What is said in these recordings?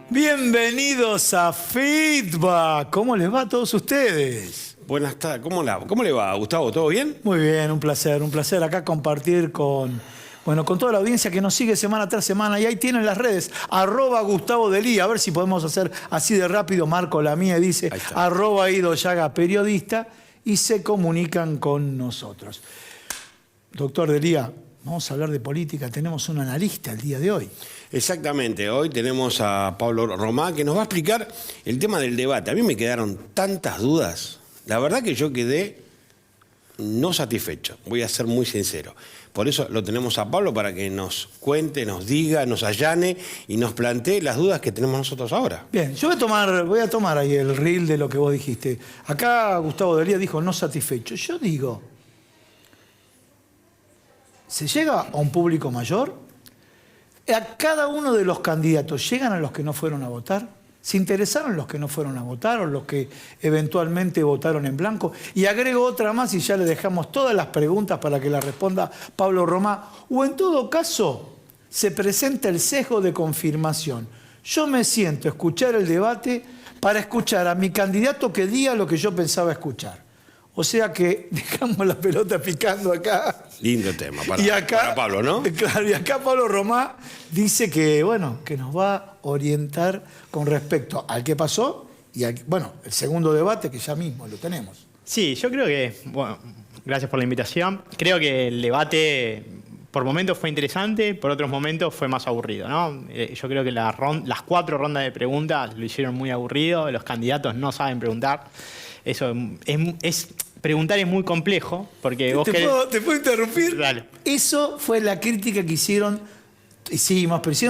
Bienvenidos a Feedback. ¿Cómo les va a todos ustedes? Buenas tardes. ¿Cómo le va, Gustavo? ¿Todo bien? Muy bien, un placer acá compartir con toda la audiencia que nos sigue semana tras semana. Y ahí tienen las redes, @GustavoDelía. A ver si podemos hacer así de rápido. Marco la mía dice @IdoYaga periodista y se comunican con nosotros. Doctor Delía, vamos a hablar de política. Tenemos un analista el día de hoy. Exactamente, hoy tenemos a Pablo Romá que nos va a explicar el tema del debate. A mí me quedaron tantas dudas, la verdad que yo quedé no satisfecho, voy a ser muy sincero. Por eso lo tenemos a Pablo para que nos cuente, nos diga, nos allane y nos plantee las dudas que tenemos nosotros ahora. Bien, yo voy a tomar ahí el reel de lo que vos dijiste. Acá Gustavo Delía dijo no satisfecho. Yo digo, ¿se llega a un público mayor? ¿A cada uno de los candidatos llegan a los que no fueron a votar? ¿Se interesaron los que no fueron a votar o los que eventualmente votaron en blanco? Y agrego otra más y ya le dejamos todas las preguntas para que las responda Pablo Romá. O en todo caso, se presenta el sesgo de confirmación. Yo me siento a escuchar el debate para escuchar a mi candidato que diga lo que yo pensaba escuchar. O sea que dejamos la pelota picando acá. Lindo tema para Pablo, ¿no? Claro, y acá Pablo Romá dice que, que nos va a orientar con respecto al que pasó y el segundo debate que ya mismo lo tenemos. Sí, yo creo que, gracias por la invitación. Creo que el debate por momentos fue interesante, por otros momentos fue más aburrido, ¿no? Yo creo que las 4 rondas de preguntas lo hicieron muy aburrido, los candidatos no saben preguntar. Eso preguntar es muy complejo, porque vos ¿Te puedo interrumpir? Dale. Eso fue la crítica que hicieron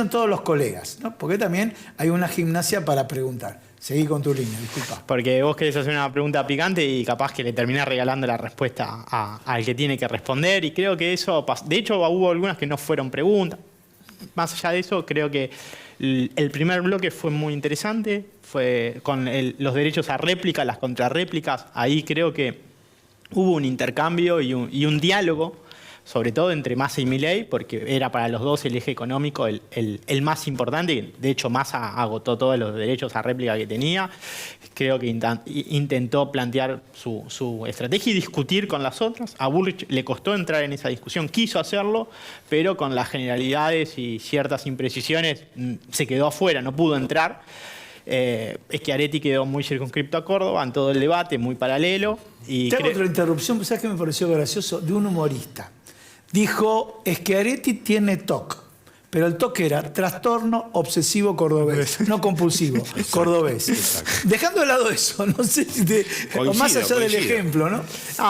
todos los colegas, ¿no? Porque también hay una gimnasia para preguntar. Seguí con tu línea, disculpa. Porque vos querés hacer una pregunta picante y capaz que le terminás regalando la respuesta al que tiene que responder, y creo que eso pasó. De hecho, hubo algunas que no fueron preguntas. Más allá de eso, creo que el primer bloque fue muy interesante, fue con los derechos a réplica, las contrarréplicas. Ahí creo que hubo un intercambio y un diálogo, sobre todo entre Massa y Milei, porque era para los dos el eje económico el más importante. De hecho, Massa agotó todos los derechos a réplica que tenía. Creo que intentó plantear su estrategia y discutir con las otras. A Bullrich le costó entrar en esa discusión, quiso hacerlo, pero con las generalidades y ciertas imprecisiones se quedó afuera, no pudo entrar. Schiaretti quedó muy circunscripto a Córdoba en todo el debate, muy paralelo. Tengo otra interrupción, ¿sabes qué me pareció gracioso? De un humorista. Dijo, Schiaretti tiene TOC, pero el TOC era trastorno obsesivo cordobés, no compulsivo, cordobés. Exacto. Dejando de lado eso, no sé si más allá del ejemplo, ¿no?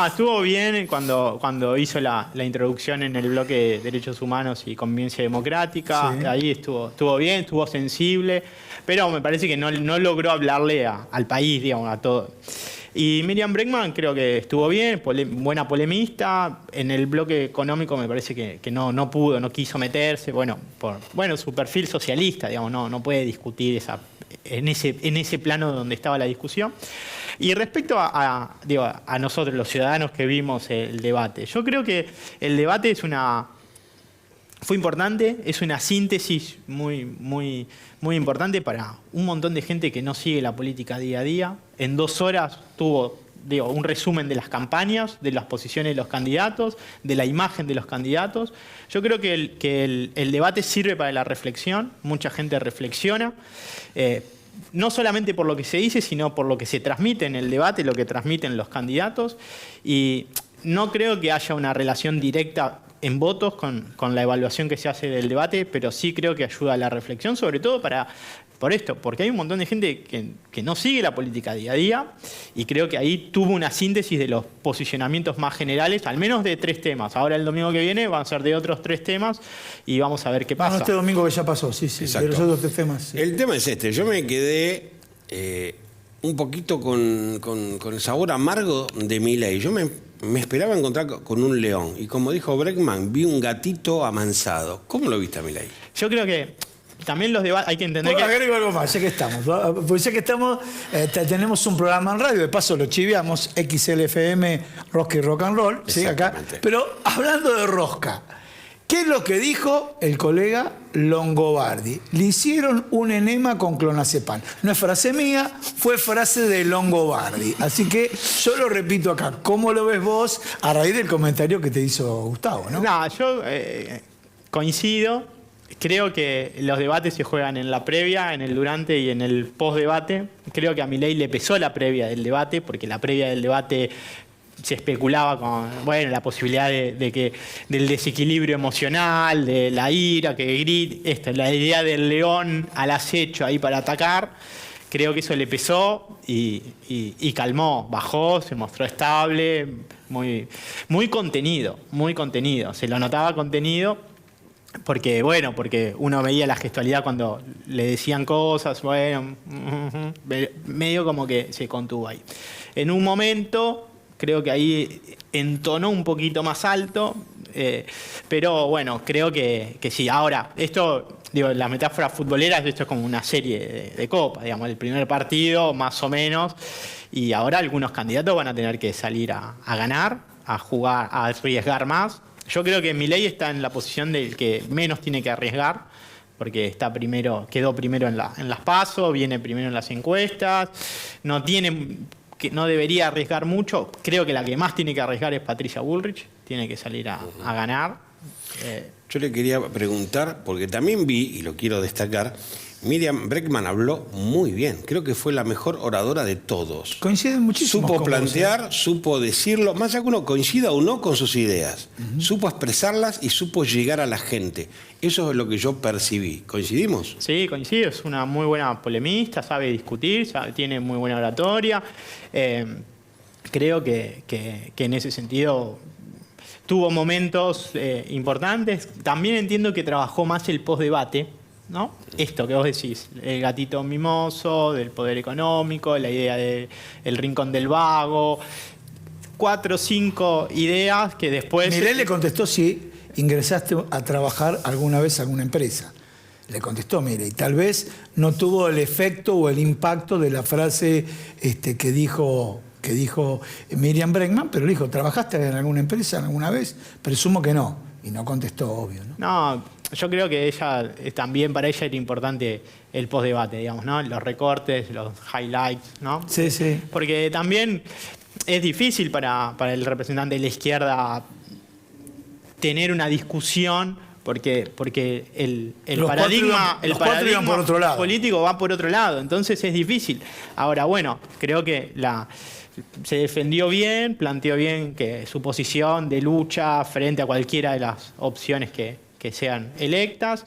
Estuvo bien cuando hizo la introducción en el bloque de Derechos Humanos y Convivencia Democrática. Sí. Ahí estuvo bien, estuvo sensible, pero me parece que no logró hablarle al país, digamos, a todo. Y Miriam Bregman creo que estuvo bien, buena polemista. En el bloque económico me parece que no pudo, no quiso meterse. Por su perfil socialista, digamos, no puede discutir en ese plano donde estaba la discusión. Y respecto a nosotros, los ciudadanos que vimos el debate, yo creo que el debate fue importante, es una síntesis muy importante para un montón de gente que no sigue la política día a día. En 2 horas tuvo un resumen de las campañas, de las posiciones de los candidatos, de la imagen de los candidatos. Yo creo que el debate sirve para la reflexión, mucha gente reflexiona, no solamente por lo que se dice, sino por lo que se transmite en el debate, lo que transmiten los candidatos. Y no creo que haya una relación directa en votos con la evaluación que se hace del debate, pero sí creo que ayuda a la reflexión, sobre todo por esto, porque hay un montón de gente que no sigue la política día a día, y creo que ahí tuvo una síntesis de los posicionamientos más generales, al menos de 3 temas. Ahora el domingo que viene van a ser de otros 3 temas y vamos a ver qué pasa. Este domingo que ya pasó, sí, de los otros 3 temas. Sí. El tema es este, yo me quedé un poquito con el sabor amargo de Milei. Yo me esperaba encontrar con un león, y como dijo Bregman, vi un gatito amansado. ¿Cómo lo viste a Milei? Yo creo que también los debates, hay que entender que... Agrego algo más, ya que estamos. Pues ya que estamos, tenemos un programa en radio, de paso lo chiviamos, XLFM, Rosca y Rock and Roll, ¿sí? Acá. Pero hablando de rosca, ¿qué es lo que dijo el colega Longobardi? Le hicieron un enema con clonazepam. No es frase mía, fue frase de Longobardi. Así que yo lo repito acá. ¿Cómo lo ves vos a raíz del comentario que te hizo Gustavo, no? No, yo coincido. Creo que los debates se juegan en la previa, en el durante y en el post-debate. Creo que a Milei le pesó la previa del debate, porque la previa del debate se especulaba con la posibilidad del desequilibrio emocional, de la ira, que grite, la idea del león al acecho ahí para atacar. Creo que eso le pesó y calmó, bajó, se mostró estable, muy contenido, muy contenido. Se lo notaba contenido porque uno veía la gestualidad cuando le decían cosas, medio como que se contuvo ahí. En un momento creo que ahí entonó un poquito más alto, pero bueno, creo que sí. Ahora, esto, digo, las metáforas futboleras, esto es como una serie de copas, digamos, el primer partido más o menos, y ahora algunos candidatos van a tener que salir a ganar, a jugar, a arriesgar más. Yo creo que Milei está en la posición del que menos tiene que arriesgar, porque quedó primero en las PASO, viene primero en las encuestas, no debería arriesgar mucho. Creo que la que más tiene que arriesgar es Patricia Bullrich, tiene que salir a ganar. Yo le quería preguntar, porque también vi, y lo quiero destacar, Miriam Bregman habló muy bien. Creo que fue la mejor oradora de todos. Coinciden muchísimo. Supo plantear, supo decirlo, más allá que uno coincida o no con sus ideas. Supo expresarlas y supo llegar a la gente. Eso es lo que yo percibí. ¿Coincidimos? Sí, coincido. Es una muy buena polemista, sabe discutir, tiene muy buena oratoria. Creo que en ese sentido tuvo momentos importantes. También entiendo que trabajó más el postdebate, ¿no? Esto que vos decís, el gatito mimoso, del poder económico, la idea del rincón del vago, 4 o 5 ideas que después... Milei le contestó si ingresaste a trabajar alguna vez a alguna empresa. Le contestó Milei. Tal vez no tuvo el efecto o el impacto de la frase que dijo Miriam Bregman, pero le dijo, ¿trabajaste en alguna empresa alguna vez? Presumo que no. Y no contestó, obvio, ¿no? No, yo creo que ella también, para ella era importante el postdebate, digamos, ¿no? Los recortes, los highlights, ¿no? Sí, sí. Porque también es difícil para el representante de la izquierda tener una discusión porque el paradigma por otro lado. Político va por otro lado, entonces es difícil. Ahora, bueno, creo que se defendió bien, planteó bien que su posición de lucha frente a cualquiera de las opciones que sean electas,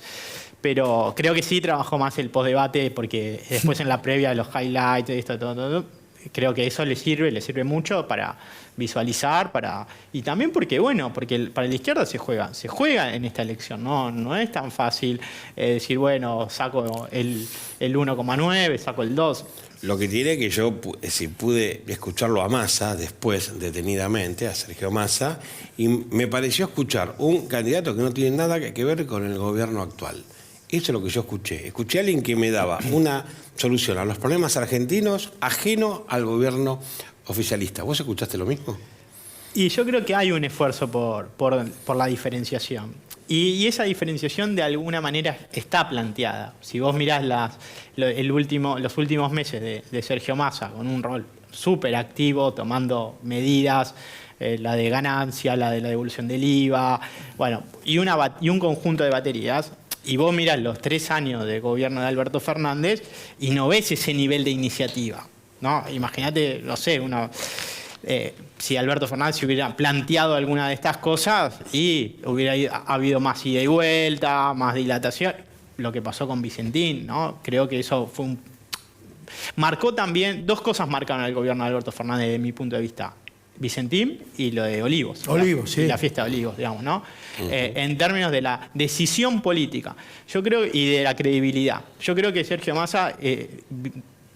pero creo que sí trabajó más el postdebate, porque después en la previa de los highlights, todo, creo que eso le sirve mucho para visualizar, y también porque para la izquierda se juega en esta elección, no es tan fácil decir, saco el 1,9, saco el 2. Lo que tiene que yo pude escucharlo a Massa después, detenidamente, a Sergio Massa, y me pareció escuchar un candidato que no tiene nada que ver con el gobierno actual. Eso es lo que yo escuché. Escuché a alguien que me daba una solución a los problemas argentinos ajeno al gobierno oficialista. ¿Vos escuchaste lo mismo? Y yo creo que hay un esfuerzo por la diferenciación. Y esa diferenciación de alguna manera está planteada. Si vos mirás los últimos meses de Sergio Massa, con un rol súper activo, tomando medidas, la de ganancia, la de la devolución del IVA, y un conjunto de baterías, y vos mirás los 3 años de gobierno de Alberto Fernández y no ves ese nivel de iniciativa, ¿no? Imagínate, no sé, si Alberto Fernández hubiera planteado alguna de estas cosas y hubiera habido más ida y vuelta, más dilatación, lo que pasó con Vicentín, ¿no? Creo que eso fue marcó también, 2 cosas marcaron al gobierno de Alberto Fernández desde mi punto de vista: Vicentín y lo de Olivos. Sí. La fiesta de Olivos, digamos, ¿no? En términos de la decisión política, yo creo, y de la credibilidad. Yo creo que Sergio Massa,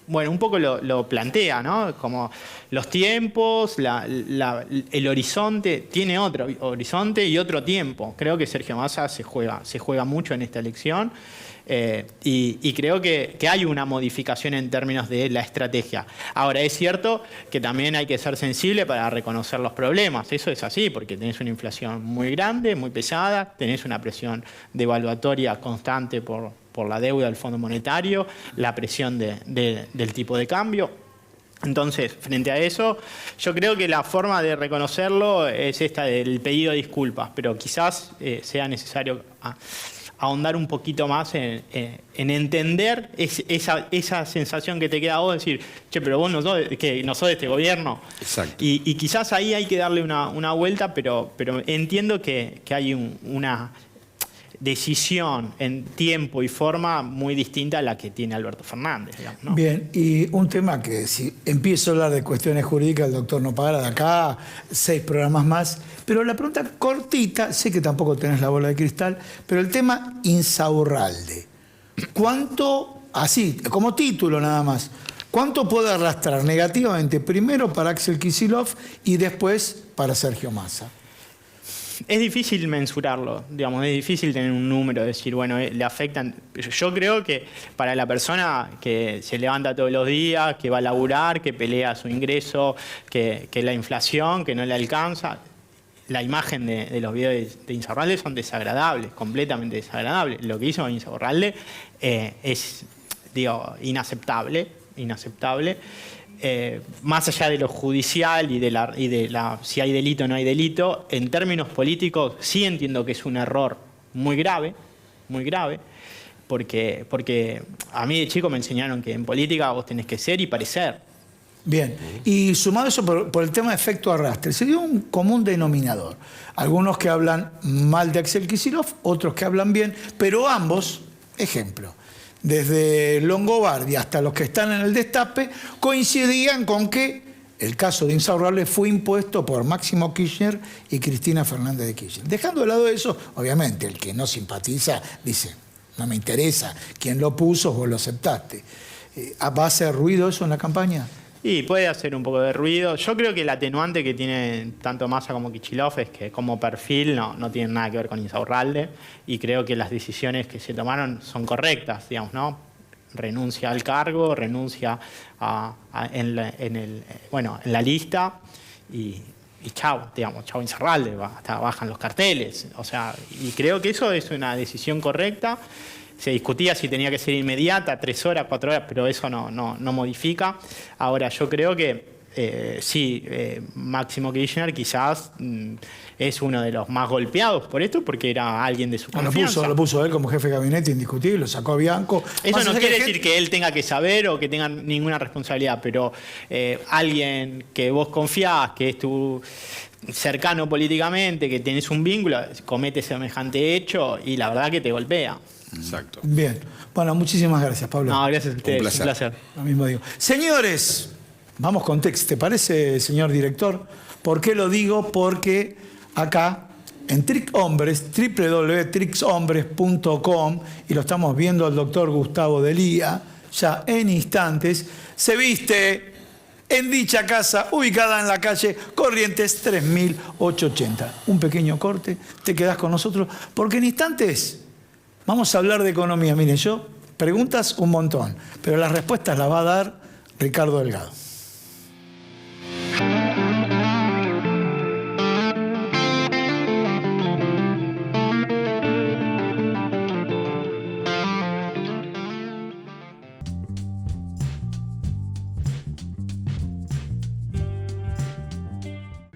un poco lo plantea, ¿no? Como los tiempos, el horizonte, tiene otro horizonte y otro tiempo. Creo que Sergio Massa se juega mucho en esta elección. Y creo que hay una modificación en términos de la estrategia. Ahora, es cierto que también hay que ser sensible para reconocer los problemas. Eso es así, porque tenés una inflación muy grande, muy pesada, tenés una presión devaluatoria constante por la deuda del Fondo Monetario, la presión del tipo de cambio. Entonces, frente a eso, yo creo que la forma de reconocerlo es esta del pedido de disculpas, pero quizás sea necesario ahondar un poquito más en entender esa sensación que te queda a vos, decir, che, pero vos no sos de este gobierno. Exacto. Y quizás ahí hay que darle una vuelta, pero entiendo que hay una decisión en tiempo y forma muy distinta a la que tiene Alberto Fernández, digamos, ¿no? Bien, y un tema que si empiezo a hablar de cuestiones jurídicas, el doctor no para de acá, 6 programas más, pero la pregunta cortita, sé que tampoco tenés la bola de cristal, pero el tema Insaurralde, ¿cuánto, así, como título nada más, cuánto puede arrastrar negativamente primero para Axel Kicillof y después para Sergio Massa? Es difícil mensurarlo, digamos, es difícil tener un número, decir, bueno, le afectan. Yo creo que para la persona que se levanta todos los días, que va a laburar, que pelea su ingreso, que la inflación, que no le alcanza, la imagen de los videos de Insaurralde son desagradables, completamente desagradables. Lo que hizo Insaurralde es, inaceptable. Más allá de lo judicial y de si hay delito o no hay delito, en términos políticos sí entiendo que es un error muy grave, porque a mí de chico me enseñaron que en política vos tenés que ser y parecer. Bien, y sumado eso por el tema de efecto arrastre, se dio un común denominador. Algunos que hablan mal de Axel Kicillof, otros que hablan bien, pero ambos, ejemplo, desde Longobardi hasta los que están en el destape, coincidían con que el caso de Insaurralde fue impuesto por Máximo Kirchner y Cristina Fernández de Kirchner. Dejando de lado eso, obviamente, el que no simpatiza dice, no me interesa, quien lo puso, vos lo aceptaste. ¿Va a hacer ruido eso en la campaña? Y puede hacer un poco de ruido. Yo creo que el atenuante que tiene tanto Massa como Kicillof es que como perfil no tienen nada que ver con Insaurralde, y creo que las decisiones que se tomaron son correctas, digamos, ¿no? Renuncia al cargo, renuncia en la lista y chau, digamos, chau Insaurralde, hasta bajan los carteles. O sea, y creo que eso es una decisión correcta. Se discutía si tenía que ser inmediata, 3 horas, 4 horas, pero eso no modifica. Ahora, yo creo que Máximo Kirchner quizás es uno de los más golpeados por esto, porque era alguien de su confianza. Lo puso él como jefe de gabinete indiscutible, lo sacó a Bianco. Eso no quiere decir que él tenga que saber o que tenga ninguna responsabilidad, pero alguien que vos confiás, que es tu cercano políticamente, que tenés un vínculo, comete semejante hecho y la verdad que te golpea. Exacto. Bien. Bueno, muchísimas gracias, Pablo. No, gracias a ustedes. Un placer. Lo mismo digo. Señores, vamos con texto. ¿Te parece, señor director? ¿Por qué lo digo? Porque acá, en Trick Hombres, www.trickshombres.com, y lo estamos viendo al doctor Gustavo Delía, ya en instantes, se viste en dicha casa, ubicada en la calle Corrientes 3880. Un pequeño corte, te quedás con nosotros, porque en instantes vamos a hablar de economía. Miren, yo preguntas un montón, pero las respuestas las va a dar Ricardo Delgado.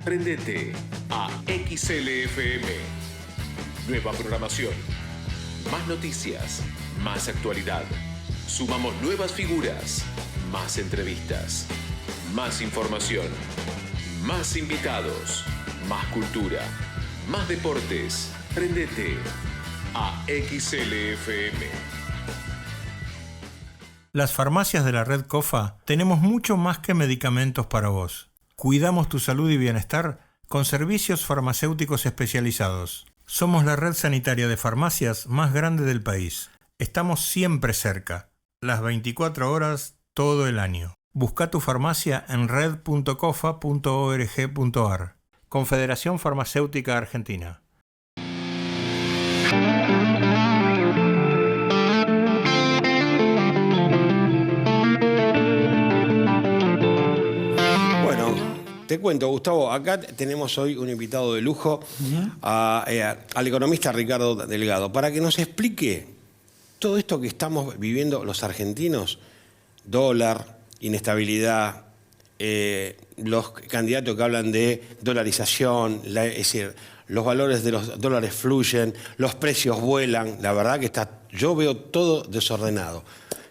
Prendete a XLFM. Nueva programación. Más noticias, más actualidad. Sumamos nuevas figuras, más entrevistas, más información, más invitados, más cultura, más deportes. Prendete a XLFM. Las farmacias de la red COFA tenemos mucho más que medicamentos para vos. Cuidamos tu salud y bienestar con servicios farmacéuticos especializados. Somos la red sanitaria de farmacias más grande del país. Estamos siempre cerca, las 24 horas, todo el año. Busca tu farmacia en red.cofa.org.ar. Confederación Farmacéutica Argentina. Te cuento, Gustavo, acá tenemos hoy un invitado de lujo, al economista Ricardo Delgado, para que nos explique todo esto que estamos viviendo los argentinos, dólar, inestabilidad, los candidatos que hablan de dolarización, es decir, los valores de los dólares fluyen, los precios vuelan, la verdad que yo veo todo desordenado.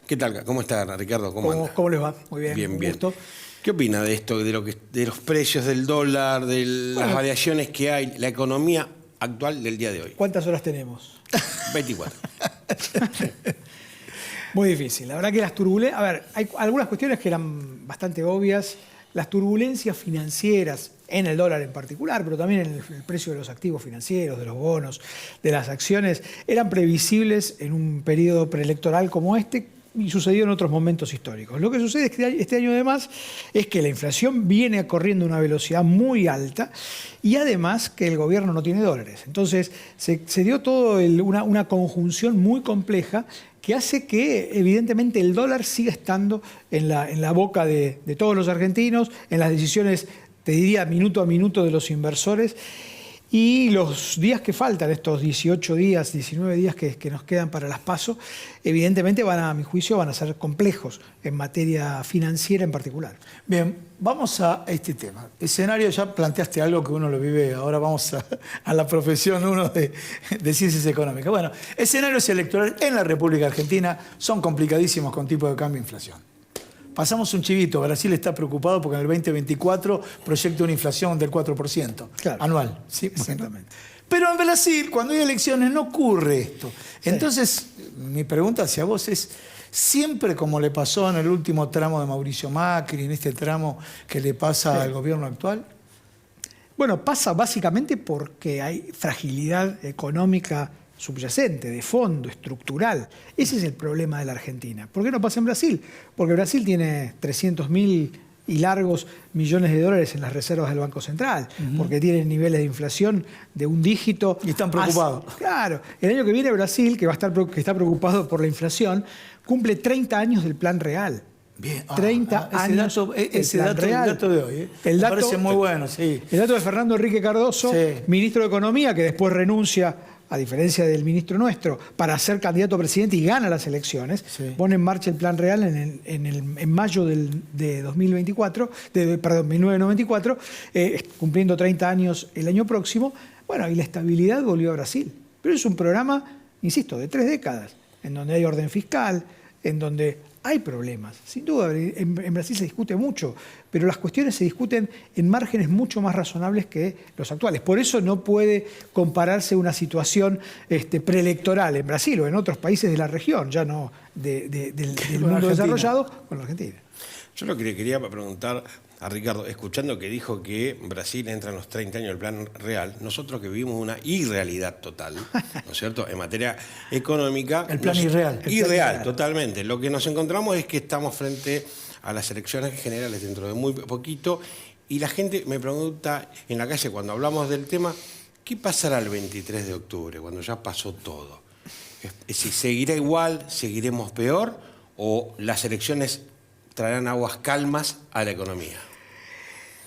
¿Qué tal? ¿Cómo está, Ricardo? ¿Cómo les va? Muy bien, Bien, un bien. gusto. ¿Qué opina de esto, de los precios del dólar, de las variaciones que hay, la economía actual del día de hoy? ¿Cuántas horas tenemos? 24. Muy difícil. La verdad que las turbulencias... A ver, hay algunas cuestiones que eran bastante obvias. Las turbulencias financieras, en el dólar en particular, pero también en el precio de los activos financieros, de los bonos, de las acciones, eran previsibles en un periodo preelectoral como este, y sucedió en otros momentos históricos. Lo que sucede es que este año además es que la inflación viene corriendo a una velocidad muy alta y además que el gobierno no tiene dólares. Entonces se dio todo una conjunción muy compleja que hace que evidentemente el dólar siga estando en la boca de todos los argentinos, en las decisiones, te diría, minuto a minuto de los inversores. Y los días que faltan, estos 18 días, 19 días que nos quedan para las PASO, evidentemente a mi juicio, van a ser complejos en materia financiera en particular. Bien, vamos a este tema. Escenario, ya planteaste algo que uno lo vive, ahora vamos a la profesión uno de ciencias económicas. Bueno, escenarios electorales en la República Argentina son complicadísimos con tipo de cambio e inflación. Pasamos un chivito, Brasil está preocupado porque en el 2024 proyecta una inflación del 4% Claro. anual. ¿Sí? Exactamente. Pero en Brasil, cuando hay elecciones, no ocurre esto. Entonces, mi pregunta hacia vos es, siempre como le pasó en el último tramo de Mauricio Macri, en este tramo que le pasa al gobierno actual? Bueno, pasa básicamente porque hay fragilidad económica subyacente, de fondo, estructural. Ese es el problema de la Argentina. ¿Por qué no pasa en Brasil? Porque Brasil tiene 300.000 y largos millones de dólares en las reservas del Banco Central, porque tiene niveles de inflación de un dígito. Y están preocupados. Claro. El año que viene Brasil, que está preocupado por la inflación, cumple 30 años del Plan Real. Bien. 30 años. Ese dato de hoy. El Me dato, parece muy bueno, sí. El dato de Fernando Enrique Cardoso, Sí. ministro de Economía, que después renuncia, a diferencia del ministro nuestro, para ser candidato a presidente y gana las elecciones, Sí. pone en marcha el Plan Real en mayo de 2024, perdón, 1994, cumpliendo 30 años el año próximo. Bueno, y la estabilidad volvió a Brasil. Pero es un programa, insisto, de 3 décadas, en donde hay orden fiscal, en donde hay problemas. Sin duda, en Brasil se discute mucho, pero las cuestiones se discuten en márgenes mucho más razonables que los actuales. Por eso no puede compararse una situación preelectoral en Brasil o en otros países de la región, ya no del mundo Argentina. desarrollado, con la Argentina. Yo lo que le quería preguntar a Ricardo, escuchando que dijo que Brasil entra en los 30 años del Plan Real, nosotros que vivimos una irrealidad total, ¿no es cierto?, en materia económica. El plan irreal. Irreal, totalmente. Lo que nos encontramos es que estamos frente a las elecciones generales dentro de muy poquito y la gente me pregunta en la calle cuando hablamos del tema, ¿qué pasará el 23 de octubre, cuando ya pasó todo? ¿Si seguirá igual, seguiremos peor o las elecciones traerán aguas calmas a la economía?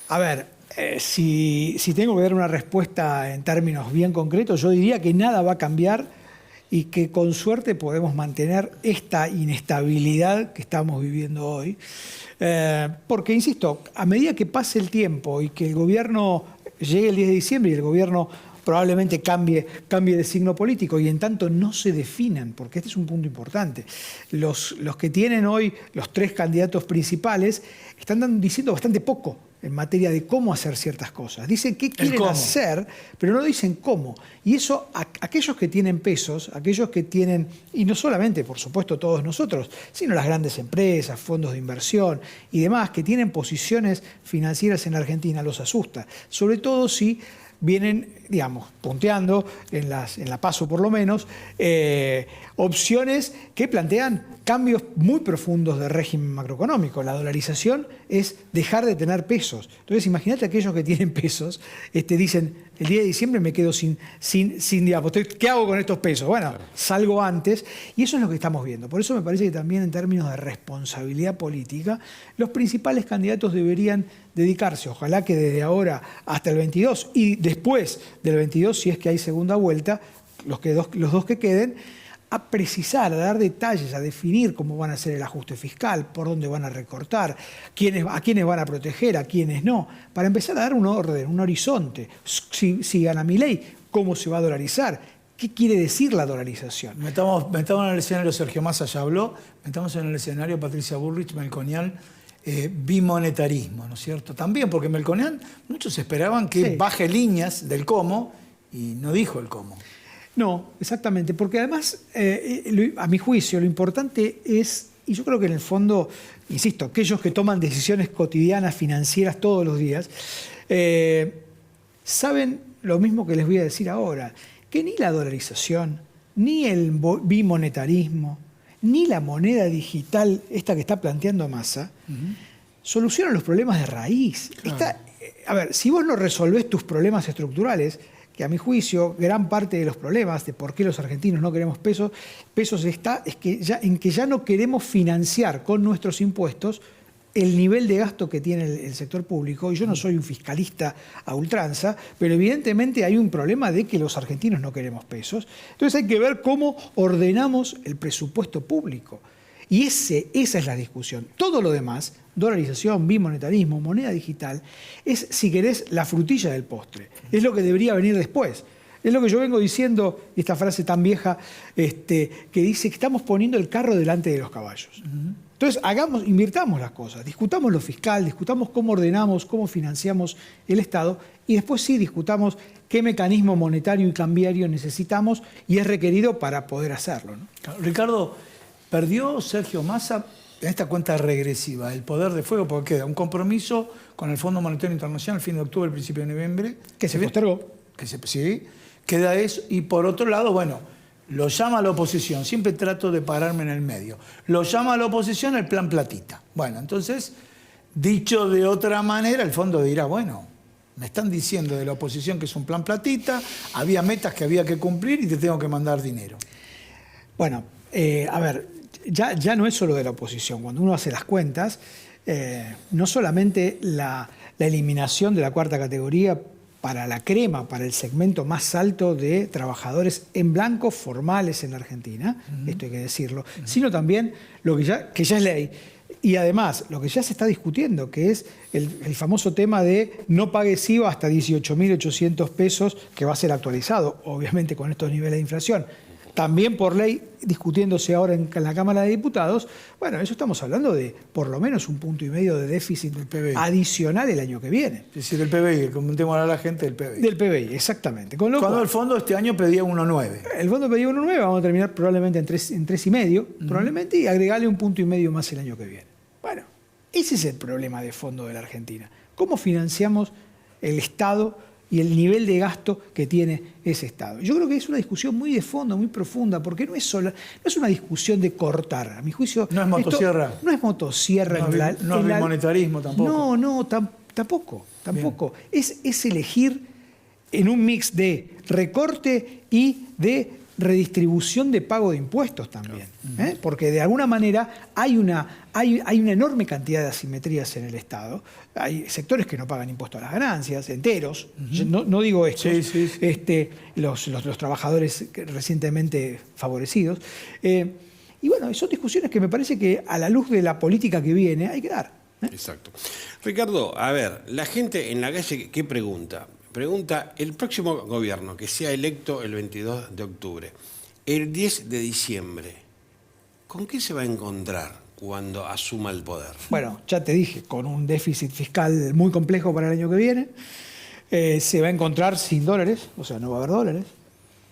A ver, si tengo que dar una respuesta en términos bien concretos, yo diría que nada va a cambiar y que con suerte podemos mantener esta inestabilidad que estamos viviendo hoy. Porque, insisto, a medida que pase el tiempo y que el gobierno llegue el 10 de diciembre y el gobierno probablemente cambie de signo político y en tanto no se definan, porque este es un punto importante. Los que tienen hoy los 3 candidatos principales están diciendo bastante poco en materia de cómo hacer ciertas cosas. Dicen qué quieren hacer, pero no dicen cómo. Y eso, aquellos que tienen pesos, aquellos que tienen, y no solamente, por supuesto, todos nosotros, sino las grandes empresas, fondos de inversión y demás, que tienen posiciones financieras en Argentina, los asusta. Sobre todo si vienen, digamos, punteando en la PASO por lo menos, opciones que plantean cambios muy profundos de régimen macroeconómico. La dolarización es dejar de tener pesos. Entonces, imagínate aquellos que tienen pesos, dicen, el día de diciembre me quedo sin digamos, ¿qué hago con estos pesos? Bueno, salgo antes, y eso es lo que estamos viendo. Por eso me parece que también en términos de responsabilidad política, los principales candidatos deberían dedicarse, ojalá que desde ahora hasta el 22 y después del 22, si es que hay segunda vuelta, los dos que queden, a precisar, a dar detalles, a definir cómo van a hacer el ajuste fiscal, por dónde van a recortar, a quiénes van a proteger, a quiénes no, para empezar a dar un orden, un horizonte. Si gana Milei, ¿cómo se va a dolarizar? ¿Qué quiere decir la dolarización? Metamos en el escenario, Sergio Massa ya habló, metamos en el escenario Patricia Bullrich, Melconian, bimonetarismo, ¿no es cierto? También, porque Melconian, muchos esperaban que baje líneas del cómo y no dijo el cómo. No, exactamente, porque además, a mi juicio, lo importante es, y yo creo que en el fondo, insisto, aquellos que toman decisiones cotidianas, financieras todos los días, saben lo mismo que les voy a decir ahora, que ni la dolarización, ni el bimonetarismo, ni la moneda digital, esta que está planteando Massa, solucionan los problemas de raíz. Claro. A ver, si vos no resolvés tus problemas estructurales, que a mi juicio gran parte de los problemas de por qué los argentinos no queremos pesos está en que ya no queremos financiar con nuestros impuestos el nivel de gasto que tiene el sector público. Y yo no soy un fiscalista a ultranza, pero evidentemente hay un problema de que los argentinos no queremos pesos. Entonces hay que ver cómo ordenamos el presupuesto público. Y esa es la discusión. Todo lo demás, dolarización, bimonetarismo, moneda digital, es, si querés, la frutilla del postre. Es lo que debería venir después. Es lo que yo vengo diciendo, esta frase tan vieja, que dice que estamos poniendo el carro delante de los caballos. Entonces, invirtamos las cosas, discutamos lo fiscal, discutamos cómo ordenamos, cómo financiamos el Estado y después sí discutamos qué mecanismo monetario y cambiario necesitamos y es requerido para poder hacerlo, ¿no? Ricardo, ¿perdió Sergio Massa en esta cuenta regresiva el poder de fuego? Porque queda un compromiso con el Fondo Monetario Internacional, fin de octubre, principio de noviembre. Que se postergó. Sí, queda eso. Y por otro lado, bueno, lo llama a la oposición. Siempre trato de pararme en el medio. Lo llama a la oposición el plan platita. Bueno, entonces, dicho de otra manera, el fondo dirá, bueno, me están diciendo de la oposición que es un plan platita, había metas que había que cumplir y te tengo que mandar dinero. Bueno, a ver, ya no es solo de la oposición. Cuando uno hace las cuentas, no solamente la eliminación de la cuarta categoría para la crema, para el segmento más alto de trabajadores en blanco formales en la Argentina, esto hay que decirlo, sino también lo que ya es ley. Y además, lo que ya se está discutiendo, que es el famoso tema de no pagues IVA hasta 18.800 pesos, que va a ser actualizado, obviamente, con estos niveles de inflación. También por ley, discutiéndose ahora en la Cámara de Diputados, bueno, eso estamos hablando de por lo menos 1,5 puntos de déficit del PBI adicional el año que viene. Es decir, el PBI, comentemos a la gente del PBI. Del PBI, exactamente. Cuando el fondo este año pedía 1,9. El fondo pedía 1,9, vamos a terminar probablemente en 3,5, probablemente, y agregarle 1,5 puntos más el año que viene. Bueno, ese es el problema de fondo de la Argentina. ¿Cómo financiamos el Estado y el nivel de gasto que tiene ese Estado? Yo creo que es una discusión muy de fondo, muy profunda, porque no es una discusión de cortar. A mi juicio... No es motosierra. No es motosierra. No es bimonetarismo tampoco. No, tampoco. Es elegir en un mix de recorte y de redistribución de pago de impuestos también. Porque de alguna manera hay una enorme cantidad de asimetrías en el Estado. Hay sectores que no pagan impuesto a las ganancias, enteros. No digo esto. Los trabajadores recientemente favorecidos. Y bueno, son discusiones que me parece que a la luz de la política que viene hay que dar. Exacto. Ricardo, a ver, la gente en la calle, ¿qué pregunta? Pregunta, el próximo gobierno que sea electo el 22 de octubre, el 10 de diciembre, ¿con qué se va a encontrar cuando asuma el poder? Bueno, ya te dije, con un déficit fiscal muy complejo para el año que viene, se va a encontrar sin dólares, o sea, no va a haber dólares.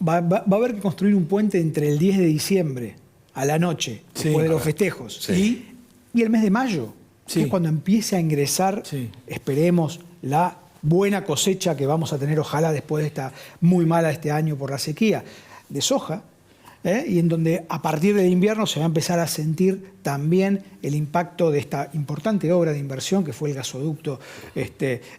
Va a haber que construir un puente entre el 10 de diciembre a la noche, después de los festejos, y el mes de mayo, que es cuando empiece a ingresar, esperemos, la buena cosecha que vamos a tener, ojalá después de esta muy mala este año por la sequía, de soja, y en donde a partir del invierno se va a empezar a sentir también el impacto de esta importante obra de inversión que fue el gasoducto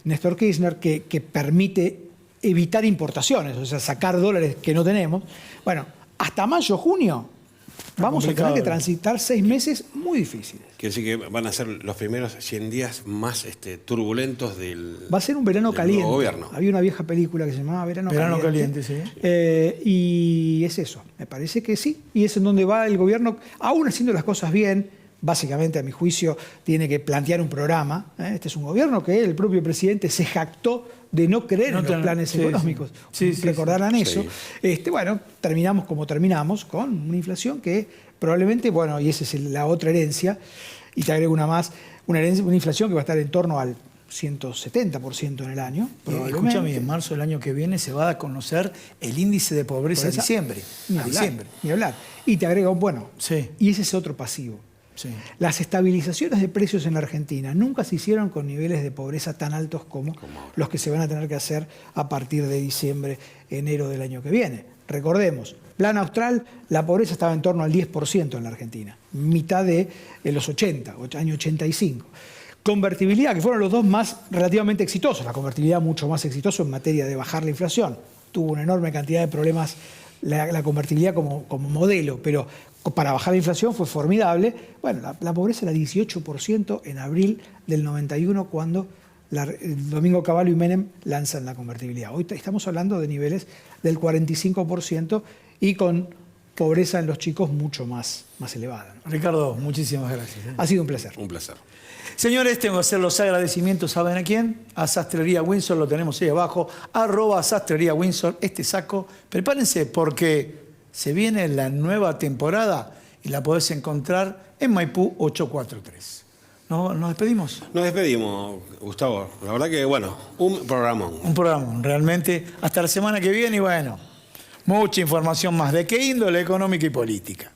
Néstor Kirchner, que permite evitar importaciones, o sea, sacar dólares que no tenemos. Bueno, hasta mayo, junio, Vamos a tener complicado. que transitar 6 meses muy difíciles. Quiere decir que van a ser los primeros 100 días más turbulentos del Va a ser un verano del caliente. nuevo gobierno. Había una vieja película que se llamaba Verano Caliente, sí. Y es eso, me parece que sí. Y es en donde va el gobierno, aún haciendo las cosas bien, básicamente a mi juicio tiene que plantear un programa. Este es un gobierno que el propio presidente se jactó de no creer en los planes económicos. Recordarán eso. Bueno, terminamos como terminamos, con una inflación que probablemente, bueno, y esa es la otra herencia, y te agrego una más, una inflación que va a estar en torno al 170% en el año. Escúchame, en marzo del año que viene se va a conocer el índice de pobreza en diciembre. Ni hablar. Y te agrego, bueno, Sí. y ese es otro pasivo. Sí. Las estabilizaciones de precios en la Argentina nunca se hicieron con niveles de pobreza tan altos como los que se van a tener que hacer a partir de diciembre, enero del año que viene. Recordemos, Plan Austral, la pobreza estaba en torno al 10% en la Argentina, mitad de los 80, año 85. Convertibilidad, que fueron los dos más relativamente exitosos, la convertibilidad mucho más exitoso en materia de bajar la inflación. Tuvo una enorme cantidad de problemas la convertibilidad como modelo, pero para bajar la inflación fue formidable. Bueno, la pobreza era 18% en abril del 91 cuando Domingo Cavallo y Menem lanzan la convertibilidad. Hoy estamos hablando de niveles del 45% y con pobreza en los chicos mucho más elevada, ¿no? Ricardo, muchísimas gracias. Ha sido un placer. Un placer. Señores, tengo que hacer los agradecimientos, ¿saben a quién? A Sastrería Windsor, lo tenemos ahí abajo, @Sastrería Windsor, este saco. Prepárense porque se viene la nueva temporada y la podés encontrar en Maipú 843. ¿Nos despedimos? Nos despedimos, Gustavo. La verdad que, bueno, un programón. Un programa, realmente. Hasta la semana que viene y bueno, mucha información más. ¿De qué índole? Económica y política.